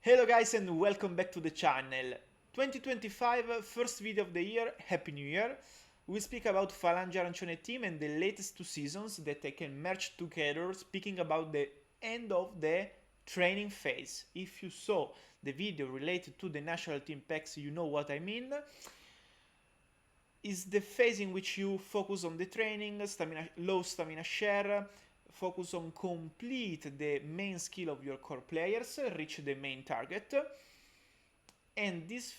Hello guys and welcome back to the channel. 2025, first video of the year, Happy New Year. We speak about Falange Arancione team and the latest two seasons that I can merge together, speaking about the end of the training phase. If you saw the video related to the national team packs, you know what I mean. Is the phase in which you focus on the training, low stamina share, focus on complete the main skill of your core players, reach the main target. And this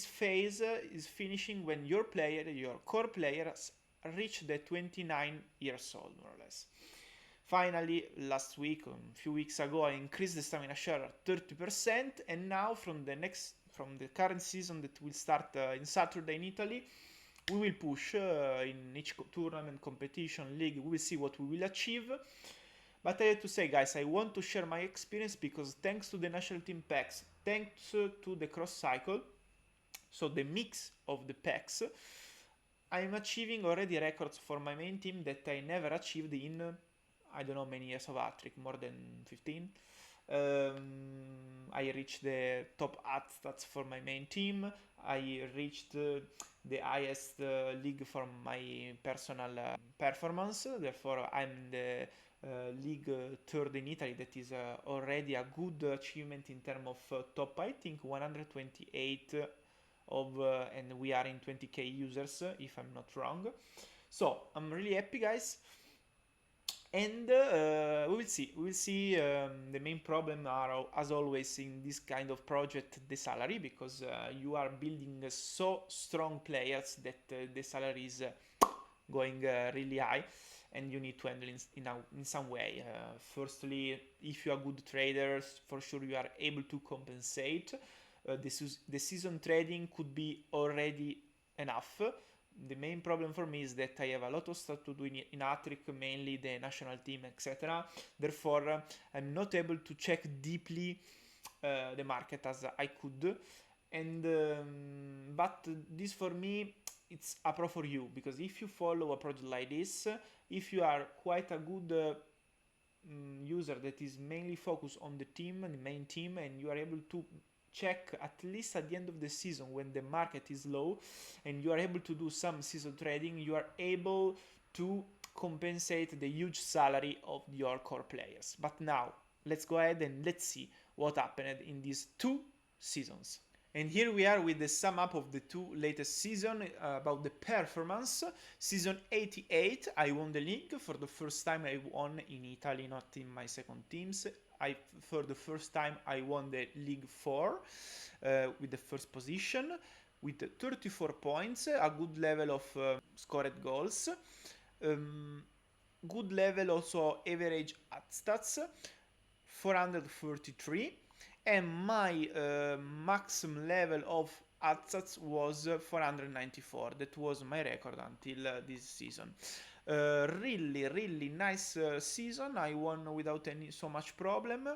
phase is finishing when your core players reach the 29 years old, more or less. Finally, last week, a few weeks ago, I increased the stamina share at 30%, and now from the current season that will start in Saturday in Italy, we will push in each tournament, competition, league. We will see what we will achieve. But I have to say, guys, I want to share my experience because thanks to the national team packs, thanks to the cross cycle, so the mix of the packs, I'm achieving already records for my main team that I never achieved in, I don't know, many years of Hattrick, more than 15. I reached the top HatStats for my main team. I reached the highest league for my personal performance. Therefore, I'm the league third in Italy. That is already a good achievement in terms of top, I think, 128 and we are in 20k users, if I'm not wrong. So I'm really happy, guys. And we will see. The main problem are, as always in this kind of project, the salary, because you are building so strong players that the salary is going really high, and you need to handle in some way. Firstly, if you are good traders, for sure you are able to compensate. The season trading could be already enough. The main problem for me is that I have a lot of stuff to do in Hattrick, mainly the national team, etc. Therefore, I'm not able to check deeply the market as I could. And but this for me, it's a pro for you, because if you follow a project like this, if you are quite a good user that is mainly focused on the team, the main team, and you are able to check at least at the end of the season when the market is low and you are able to do some season trading, you are able to compensate the huge salary of your core players. But now let's go ahead and let's see what happened in these two seasons. And here we are with the sum up of the two latest seasons about the performance. Season 88, I won the league. For the first time I won in Italy, not in my second teams. For the first time I won the League 4 with the first position with 34 points, a good level of scored goals, good level also average at stats, 443, and my maximum level of HatStats was 494. That was my record until this season. Really nice season. I won without so much problem.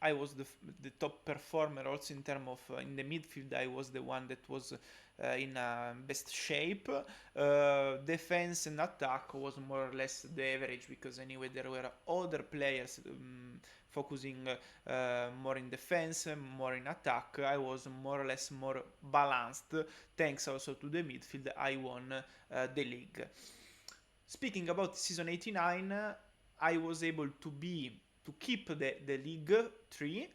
I was the top performer also in terms of in the midfield. I was the one that was in best shape. Defense and attack was more or less the average, because anyway there were other players focusing more in defense, more in attack. I was more or less more balanced. Thanks also to the midfield, I won the league. Speaking about season 89, I was able to keep the League 3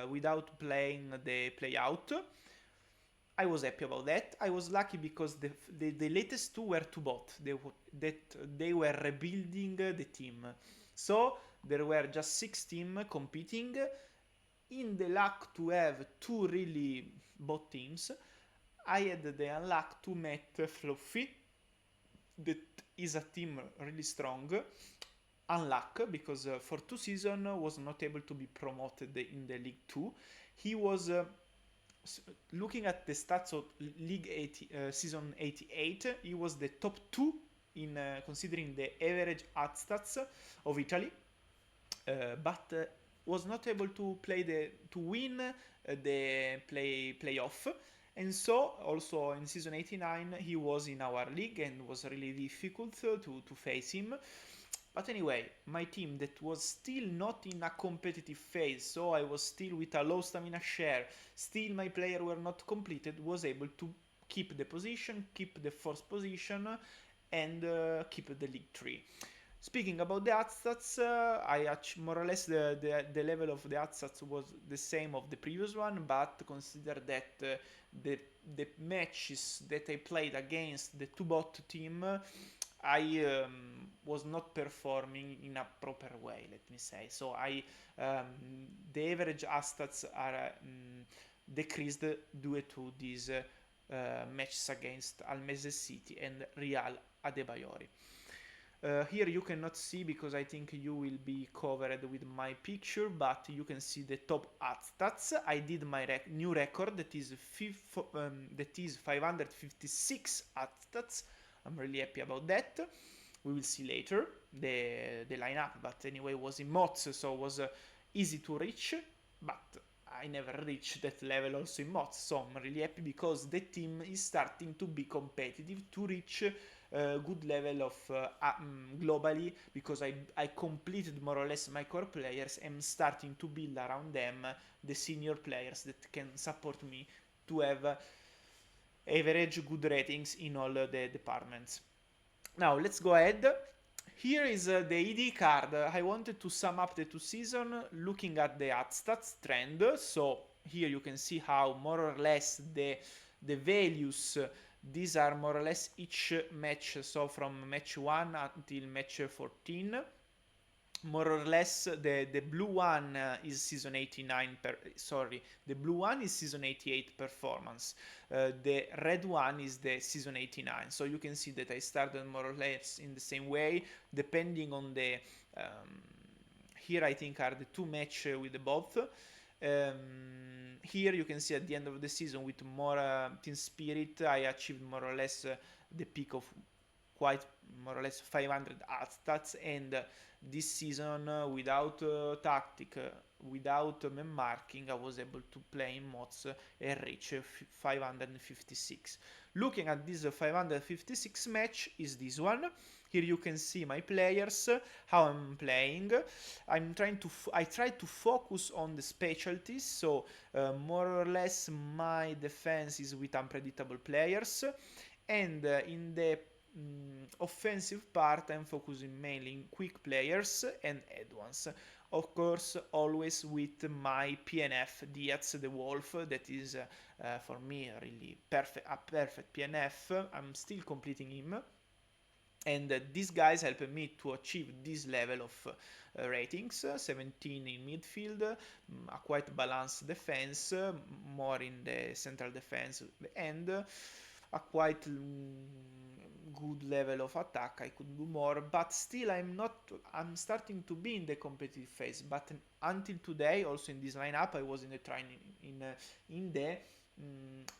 without playing the playout. I was happy about that. I was lucky because the latest two were to bot. They were rebuilding the team. So there were just 6 teams competing. In the luck to have 2 really bot teams, I had the unluck to meet Fluffy, that is a team really strong. Unluck, because for 2 seasons was not able to be promoted in the League 2. He was looking at the stats of season 88, he was the top 2 in considering the average HatStats of Italy, but was not able to win the playoff. And so also in season 89 he was in our league and was really difficult to face him. But anyway, my team that was still not in a competitive phase, so I was still with a low stamina share, still my players were not completed, was able to keep the position, keep the fourth position, and keep the league 3. Speaking about the HatStats, more or less the level of the HatStats was the same of the previous one, but consider that the matches that I played against the two bot team, I was not performing in a proper way, let me say. So the average HatStats are decreased due to these matches against Almese City and Real Adebayori. Here you cannot see because I think you will be covered with my picture, but you can see the top HatStats. I did my new record that is 556 HatStats. I'm really happy about that. We will see later the lineup, but anyway was in mods, so it was easy to reach, but I never reached that level also in mods, so I'm really happy because the team is starting to be competitive, to reach good level of globally, because I completed more or less my core players and starting to build around them the senior players that can support me to have average good ratings in all the departments. Now let's go ahead. Here is the ED card. I wanted to sum up the two seasons looking at the HatStats trend. So here you can see how more or less the values, these are more or less each match, so from match 1 until match 14. More or less the blue one is season 89 the blue one is season 88 performance, the red one is the season 89. So you can see that I started more or less in the same way, depending on the here I think are the two match with the both. Here you can see at the end of the season with more team spirit I achieved more or less the peak of quite more or less 500 HatStats, and this season without tactic, without mem marking, I was able to play in mods and reach 556. Looking at this 556 match is this one. Here you can see my players, how I'm playing. I try to focus on the specialties, so more or less my defense is with unpredictable players, and in the offensive part I'm focusing mainly in quick players and head ones. Of course, always with my PNF Diaz the Wolf, that is for me really a perfect PNF. I'm still completing him, and these guys help me to achieve this level of ratings, 17 in midfield, a quite balanced defense, more in the central defense, and a quite good level of attack. I could do more, but still I'm starting to be in the competitive phase. But until today, also in this lineup, I was in the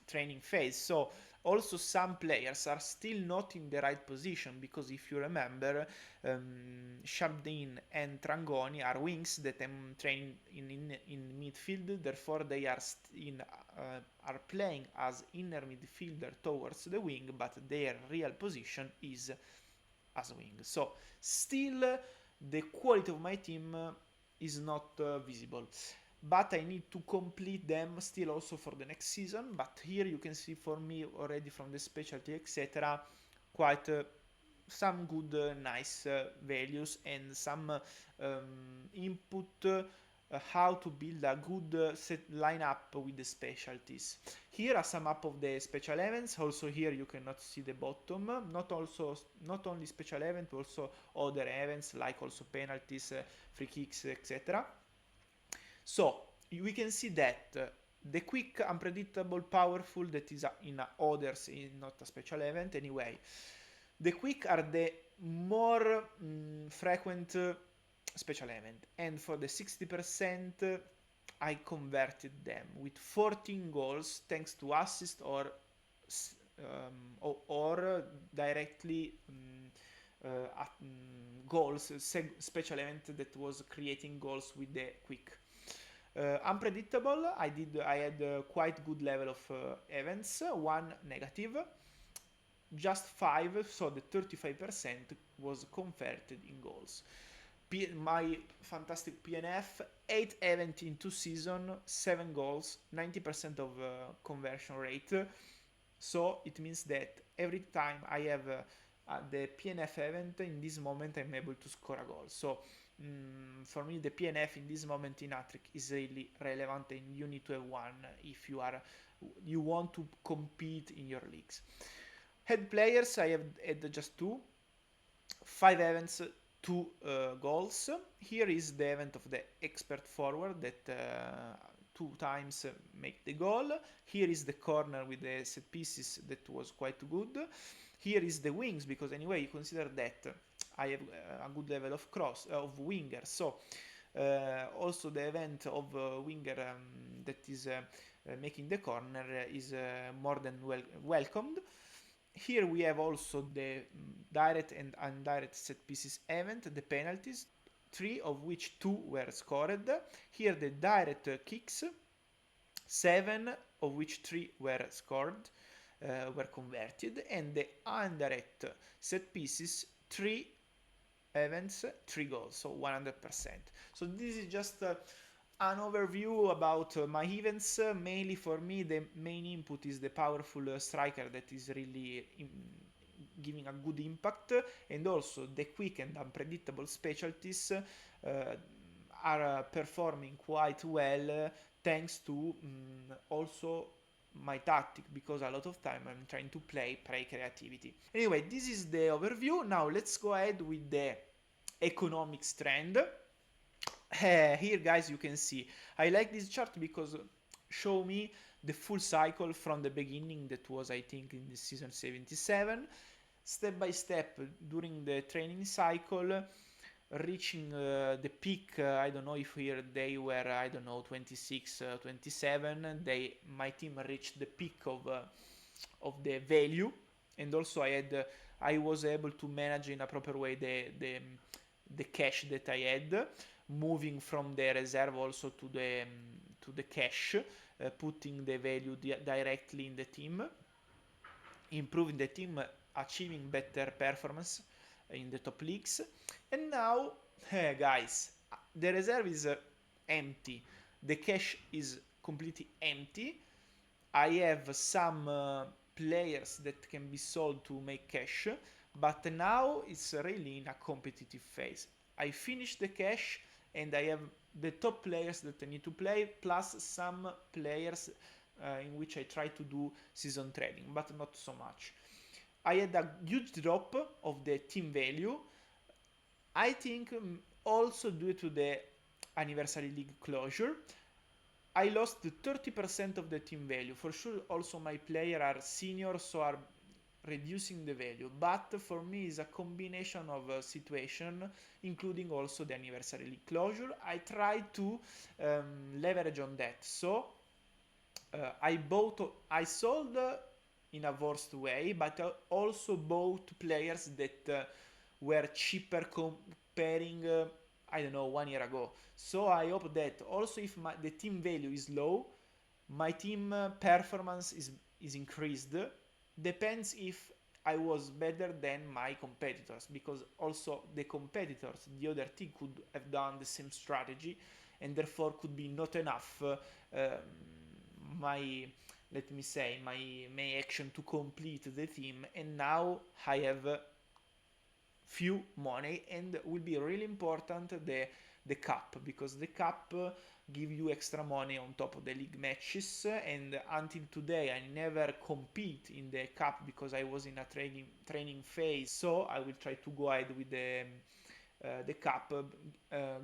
training phase. So also some players are still not in the right position, because if you remember, Shabdin and Trangoni are wings that I'm training in midfield, therefore they are playing as inner midfielder towards the wing, but their real position is as wing. So still the quality of my team is not visible, but I need to complete them still also for the next season. But here you can see for me already from the specialty etc quite some good nice values and some input how to build a good set lineup with the specialties. Here are some up of the special events. Also here you cannot see the bottom, not only special event, also other events like also penalties, free kicks etc. So we can see that the quick, unpredictable, powerful, that is in others, not a special event anyway. The quick are the more frequent special event, and for the 60% I converted them with 14 goals thanks to assist or directly goals, special event that was creating goals with the quick. Unpredictable, I had quite good level of events, one negative. just 5, so the 35% was converted in goals. My fantastic PNF, 8 events in 2 seasons, 7 goals, 90% of conversion rate. So it means that every time I have the PNF event, in this moment I'm able to score a goal. So for me the PNF in this moment in Hattrick is really relevant, and you need to have one if you want to compete in your leagues. Head players, I have had just 2, 5 events, 2 goals. Here is the event of the expert forward that 2 times make the goal. Here is the corner with the set pieces that was quite good. Here is the wings, because anyway you consider that I have a good level of winger. So also the event of winger that is making the corner is more than welcomed. Here we have also the direct and indirect set pieces event, the penalties, 3 of which 2 were scored. Here the direct kicks, 7 of which 3 were scored, were converted, and the indirect set pieces, 3 events, 3 goals, so 100%. So this is just an overview about my events. Mainly for me the main input is the powerful striker that is really giving a good impact, and also the quick and unpredictable specialties are performing quite well thanks to also my tactic, because a lot of time I'm trying to play pre-creativity. Anyway, this is the overview. Now let's go ahead with the economics trend. Here guys you can see I like this chart because show me the full cycle from the beginning, that was I think in the season 77, step by step during the training cycle, reaching the peak. I don't know if here they were, I don't know, 26, 27. My team reached the peak of the value, and also I was able to manage in a proper way the cash that I had, moving from the reserve also to the cash, putting the value directly in the team, improving the team, achieving better performance in the top leagues. And now, guys, the reserve is empty, the cash is completely empty. I have some players that can be sold to make cash, but now it's really in a competitive phase. I finished the cash and I have the top players that I need to play, plus some players in which I try to do season trading, but not so much. I had a huge drop of the team value, I think also due to the anniversary league closure. I lost 30% of the team value. For sure also my players are seniors, so are reducing the value, but for me it's a combination of a situation, including also the anniversary league closure. I try to leverage on that, so I sold in a worst way, but I also bought players that were cheaper comparing I don't know, 1 year ago. So I hope that also if the team value is low, my team performance is increased. Depends if I was better than my competitors, because also the competitors, the other team, could have done the same strategy, and therefore could be not enough my action to complete the team. And now I have few money, and will be really important the cup, because the cup give you extra money on top of the league matches, and until today I never compete in the cup because I was in a training phase. So I will try to go ahead with the cup,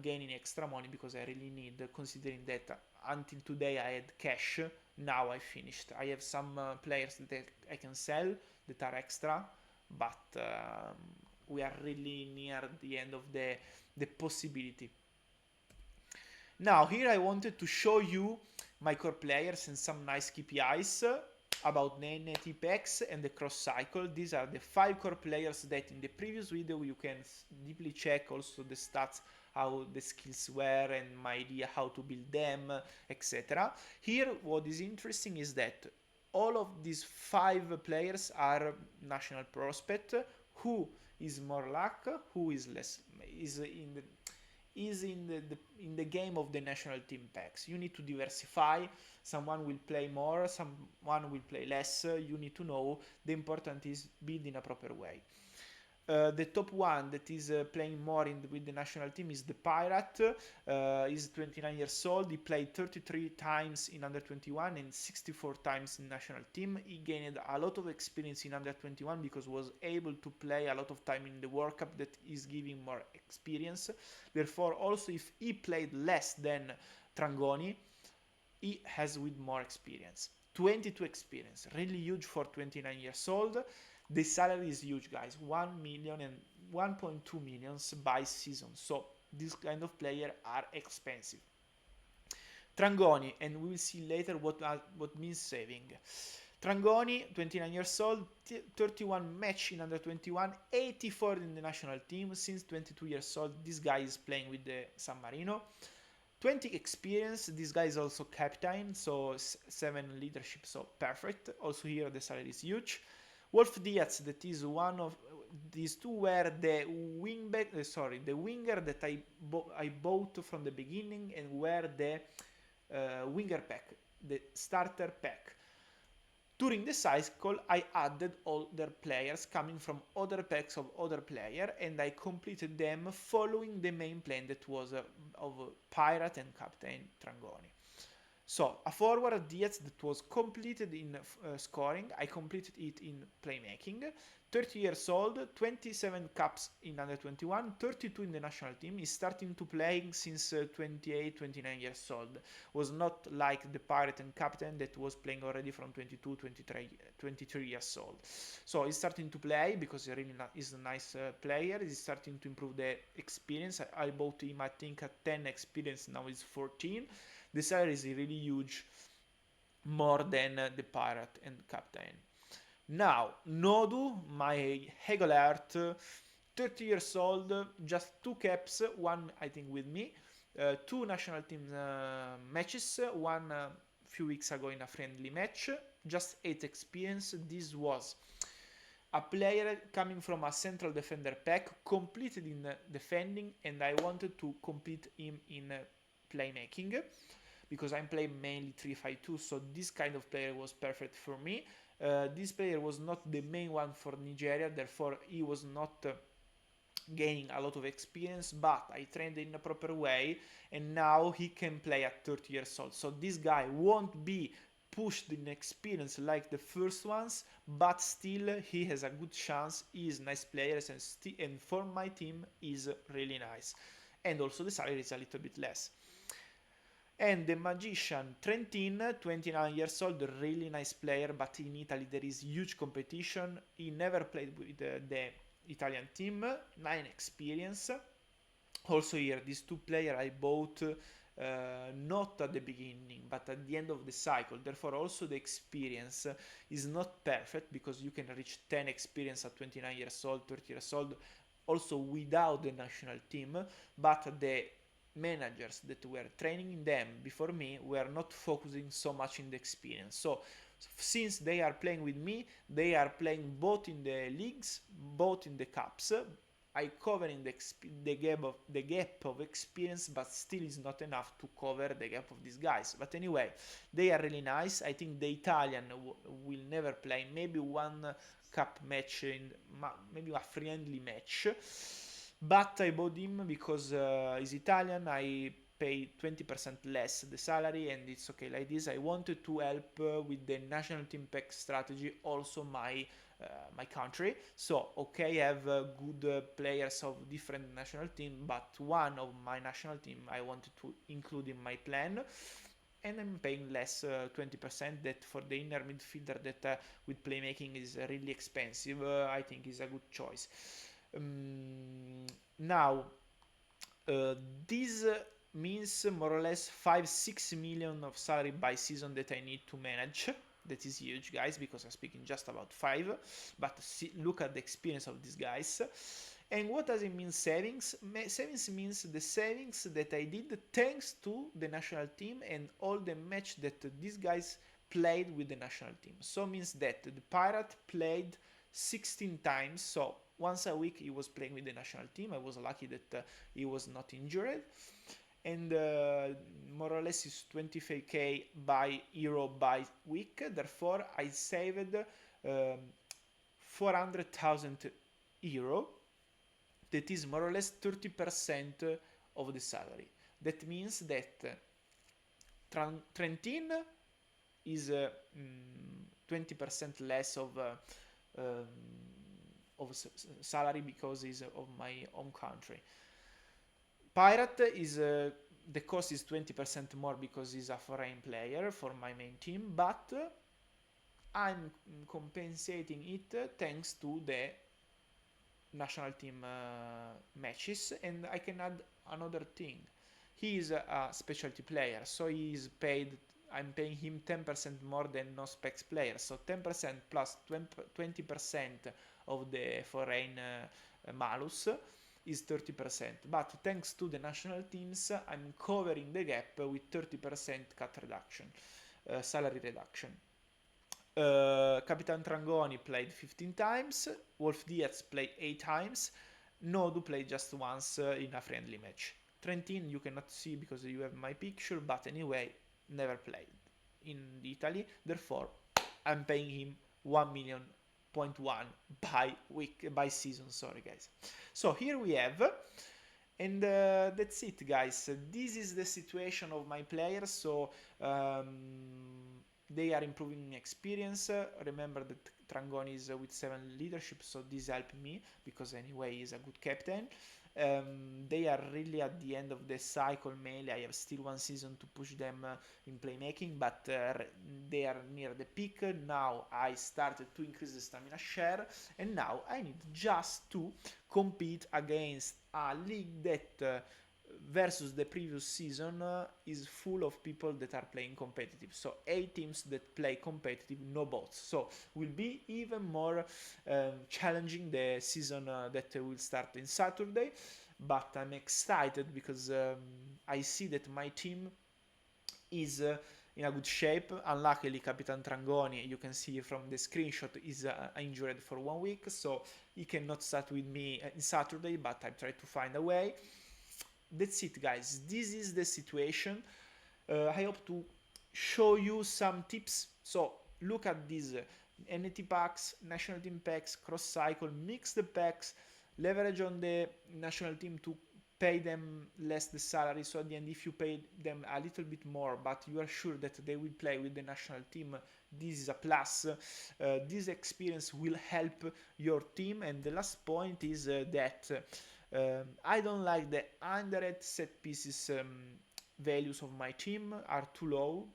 gaining extra money, because I really need, considering that until today I had cash. Now I finished. I have some players that I can sell that are extra, but we are really near the end of the possibility. Now here I wanted to show you my core players and some nice KPIs about the NTPX and the cross cycle. These are the 5 core players that in the previous video you can deeply check also the stats, how the skills were, and my idea how to build them, etc. Here what is interesting is that all of these 5 players are national prospect. Who is more luck, who is less, is in the game of the national team packs. You need to diversify. Someone will play more, someone will play less. You need to know. The important is build in a proper way. The top one that is playing more with the national team is the Pirate. He's 29 years old. He played 33 times in under 21 and 64 times in national team. He gained a lot of experience in under 21 because was able to play a lot of time in the World Cup that is giving more experience. Therefore, also if he played less than Trangoni, he has with more experience. 22 experience, really huge for 29 years old. The salary is huge, guys, 1 million and 1.2 millions by season. So this kind of player are expensive. Trangoni, and we will see later what means saving. Trangoni, 29 years old, 31 match in under 21, 84 in the national team. Since 22 years old, this guy is playing with the San Marino. 20 experience, this guy is also captain, so 7 leadership, so perfect. Also here the salary is huge. Wolf Diaz, that is one of these two, were the the winger that I bought from the beginning, and were the winger pack, the starter pack. During the cycle, I added other players coming from other packs of other players, and I completed them following the main plan that was of Pirate and Captain Trangoni. So, a forward Diaz that was completed in scoring, I completed it in playmaking. 30 years old, 27 caps in under 21, 32 in the national team. He's starting to play since 28, 29 years old. Was not like the Pirate and Captain that was playing already from 22, 23 years old. So he's starting to play because he really is a nice player. He's starting to improve the experience. I bought him, I think, at 10 experience, now he's 14. The salary is really huge, more than the Pirate and Captain. Now, Nodu, my Hegolert, 30 years old, just 2 caps, one I think with me, 2 national team matches, one few weeks ago in a friendly match, just 8 experience. This was a player coming from a central defender pack, completed in defending, and I wanted to complete him in playmaking, because I'm playing mainly 3-5-2, so this kind of player was perfect for me. This player was not the main one for Nigeria, therefore he was not gaining a lot of experience, but I trained in a proper way, and now he can play at 30 years old. So this guy won't be pushed in experience like the first ones, but still he has a good chance. He is a nice player, and for my team is really nice. And also the salary is a little bit less. And the Magician Trentin, 29 years old, really nice player, but in Italy there is huge competition. He never played with the Italian team, 9 experience. Also here, these 2 players I bought not at the beginning, but at the end of the cycle. Therefore, also the experience is not perfect, because you can reach 10 experience at 29 years old, 30 years old, also without the national team, but the managers that were training them before me were not focusing so much in the experience. So since they are playing with me, they are playing both in the leagues, both in the cups. I covering the gap of experience, but still is not enough to cover the gap of these guys. But anyway, they are really nice. I think the Italian will never play, maybe one cup match, maybe a friendly match. But I bought him because he's Italian. I pay 20% less the salary, and it's okay like this. I wanted to help with the national team pack strategy, also my country. So okay, I have good players of different national team, but one of my national team I wanted to include in my plan, and I'm paying less, 20%, that for the inner midfielder that with playmaking is really expensive. I think is a good choice. Now, this means more or less 5-6 million of salary by season that I need to manage. That is huge, guys, because I'm speaking just about 5, but look at the experience of these guys. And what does it mean, savings? Savings means the savings that I did thanks to the national team and all the match that these guys played with the national team. So means that the Pirate played 16 times, so once a week he was playing with the national team. I was lucky that he was not injured. And more or less is 25k by euro by week. Therefore, I saved 400,000 euro. That is more or less 30% of the salary. That means that Trentin is 20% less of salary because it's of my home country. Pirate is the cost is 20% more because he's a foreign player for my main team, but I'm compensating it thanks to the national team matches, and I can add another thing. He is a specialty player, so he is paid. I'm paying him 10% more than no specs player, so 10% plus 20% of the foreign malus is 30%, but thanks to the national teams I'm covering the gap with 30% cut reduction, salary reduction. Capitan Trangoni played 15 times, Wolf Diaz played 8 times, Nodu played just once in a friendly match. Trentin you cannot see because you have my picture, but anyway, never played in Italy, therefore I'm paying him 1,000,000.1 by week, by season, sorry guys. So here we have, and that's it guys. This is the situation of my players, so they are improving experience. Remember that Trangoni is with 7 leadership, so this helped me because anyway he's a good captain. They are really at the end of the cycle mainly. I have still 1 season to push them in playmaking, but they are near the peak. Now I started to increase the stamina share, and now I need just to compete against a league that versus the previous season is full of people that are playing competitive. So 8 teams that play competitive, no bots. So will be even more challenging the season that will start in Saturday. But I'm excited because I see that my team is in a good shape. Unluckily, Capitan Trangoni, you can see from the screenshot, is injured for 1 week, so he cannot start with me in Saturday, but I try to find a way. That's it guys, this is the situation. I hope to show you some tips. So look at these NT packs, national team packs, cross cycle, mix the packs, leverage on the national team to pay them less the salary, so at the end if you pay them a little bit more but you are sure that they will play with the national team, this is a plus. This experience will help your team. And the last point is that I don't like the underrated set pieces values of my team are too low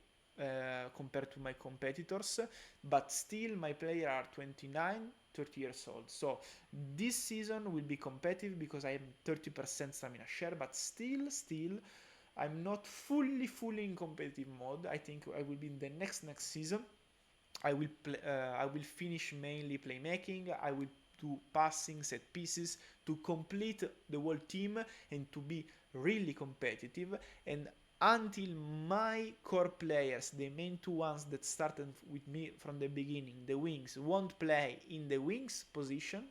compared to my competitors, but still my players are 29, 30 years old. So this season will be competitive because I have 30% stamina share, but still I'm not fully in competitive mode. I think I will be in the next season. I will finish mainly playmaking. I will do passing, set pieces to complete the whole team and to be really competitive. And until my core players, the main 2 ones that started with me from the beginning, the wings, won't play in the wings position,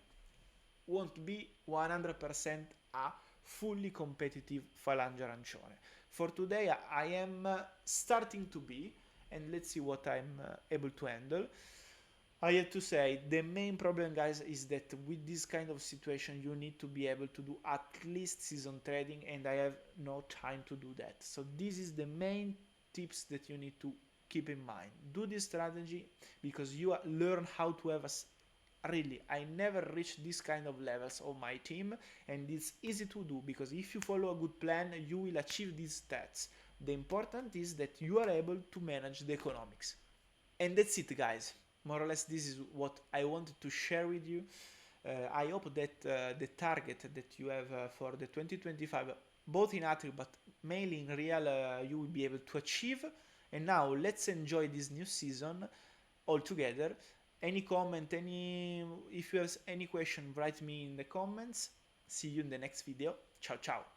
won't be 100% a fully competitive Falange Arancione. For today I am starting to be, and let's see what I'm able to handle. I have to say, the main problem guys is that with this kind of situation you need to be able to do at least season trading, and I have no time to do that. So this is the main tips that you need to keep in mind. Do this strategy because you learn how to have really, I never reached this kind of levels of my team, and it's easy to do because if you follow a good plan you will achieve these stats. The important is that you are able to manage the economics. And that's it guys. More or less this is what I wanted to share with you. I hope that the target that you have for the 2025, both in Hattrick but mainly in real, you will be able to achieve. And now let's enjoy this new season all together. Any comment, if you have any question, write me in the comments. See you in the next video. Ciao ciao.